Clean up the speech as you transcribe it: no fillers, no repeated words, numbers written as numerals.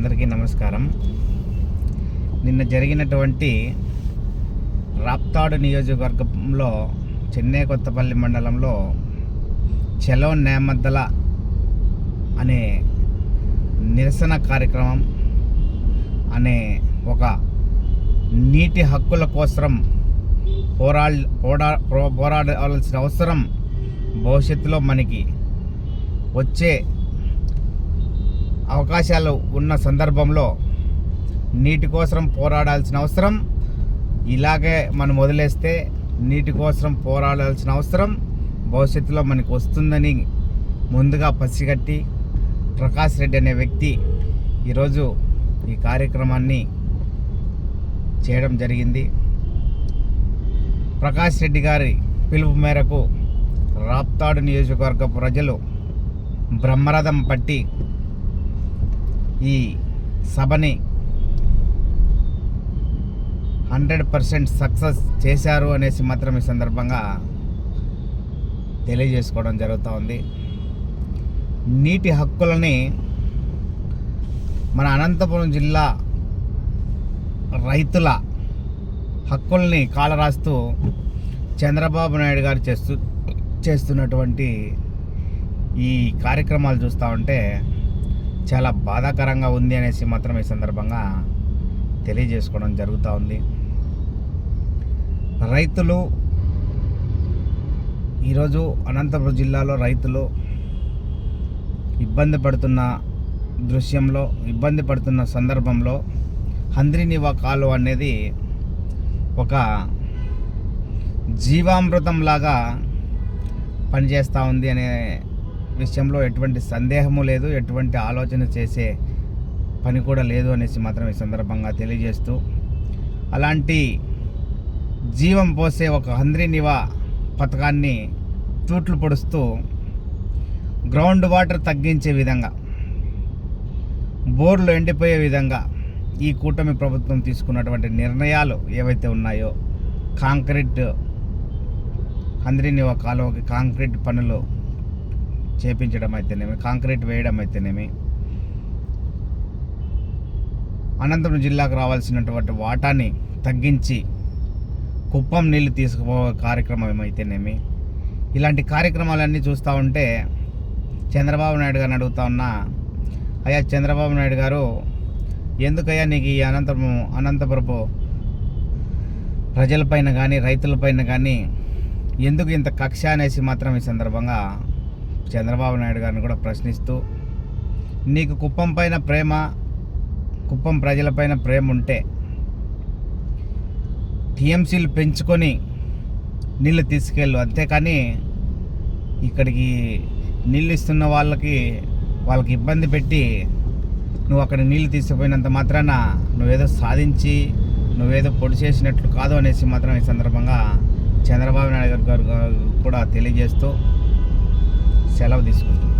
అందరికీ నమస్కారం. నిన్న జరిగినటువంటి రాప్తాడు నియోజకవర్గంలో చెన్నై కొత్తపల్లి మండలంలో చలో నేమద్దల అనే నిరసన కార్యక్రమం అనే ఒక నీటి హక్కుల కోసం పోరాడాల్సిన అవసరం భవిష్యత్తులో మనకి వచ్చే అవకాశాలు ఉన్న సందర్భంలో నీటి కోసం పోరాడాల్సిన అవసరం, ఇలాగే మనం వదిలేస్తే నీటి కోసం పోరాడాల్సిన అవసరం భవిష్యత్తులో మనకు వస్తుందని ముందుగా పసిగట్టి ప్రకాష్ రెడ్డి అనే వ్యక్తి ఈరోజు ఈ కార్యక్రమాన్ని చేయడం జరిగింది. ప్రకాష్ రెడ్డి గారి పిలుపు మేరకు రాప్తాడు నియోజకవర్గ ప్రజలు బ్రహ్మరథం పట్టి ఈ సభని 100% సక్సెస్ చేశారు అనేసి మాత్రం ఈ సందర్భంగా తెలియజేసుకోవడం జరుగుతూ ఉంది. నీటి హక్కులని మన అనంతపురం జిల్లా రైతుల హక్కుల్ని కాలరాస్తూ చంద్రబాబు నాయుడు గారు చేస్తున్నటువంటి ఈ కార్యక్రమాలు చూస్తూ ఉంటే చాలా బాధాకరంగా ఉంది అనేసి మాత్రం ఈ సందర్భంగా తెలియజేసుకోవడం జరుగుతూ ఉంది. రైతులు ఈరోజు అనంతపురం జిల్లాలో రైతులు ఇబ్బంది పడుతున్న సందర్భంలో హంద్రీనివా కాలువ అనేది ఒక జీవామృతంలాగా పనిచేస్తూ ఉంది అనే విషయంలో ఎటువంటి సందేహము లేదు, ఎటువంటి ఆలోచన చేసే పని కూడా లేదు అనేసి మాత్రం ఈ సందర్భంగా తెలియజేస్తూ, అలాంటి జీవం పోసే ఒక హంద్రీనివా పథకాన్ని తూట్లు పొడుస్తూ గ్రౌండ్ వాటర్ తగ్గించే విధంగా, బోర్లు ఎండిపోయే విధంగా ఈ కూటమి ప్రభుత్వం తీసుకున్నటువంటి నిర్ణయాలు ఏవైతే ఉన్నాయో, హంద్రీనివా కాలువకి కాంక్రీట్ పనులు చేపించడం అయితేనేమి, కాంక్రీట్ వేయడం అయితేనేమి, అనంతపురం జిల్లాకు రావాల్సినటువంటి వాటాని తగ్గించి కుప్పం నీళ్లు తీసుకుపోయే కార్యక్రమం అయితేనేమి, ఇలాంటి కార్యక్రమాలన్నీ చూస్తూ ఉంటే చంద్రబాబు నాయుడు గారిని అడుగుతా ఉన్నా, అయ్యా చంద్రబాబు నాయుడు గారు, ఎందుకయ్యా నీకు ఈ అనంతపురపు ప్రజలపైన కానీ రైతులపైన కానీ ఎందుకు ఇంత కక్ష అనేసి మాత్రం ఈ సందర్భంగా చంద్రబాబు నాయుడు గారిని కూడా ప్రశ్నిస్తూ, నీకు కుప్పం ప్రజలపైన ప్రేమ ఉంటే టీఎంసీలు పెంచుకొని నీళ్ళు తీసుకెళ్ళు, అంతేకాని ఇక్కడికి నీళ్ళు ఇస్తున్న వాళ్ళకి ఇబ్బంది పెట్టి నువ్వు అక్కడ నీళ్ళు తీసుకుపోయినంత మాత్రాన నువ్వేదో సాధించి నువ్వేదో పొడి చేసినట్లు కాదు అనేసి మాత్రం ఈ సందర్భంగా చంద్రబాబు నాయుడు గారు కూడా తెలియజేస్తూ సెలవు తీసుకుంటున్నాను.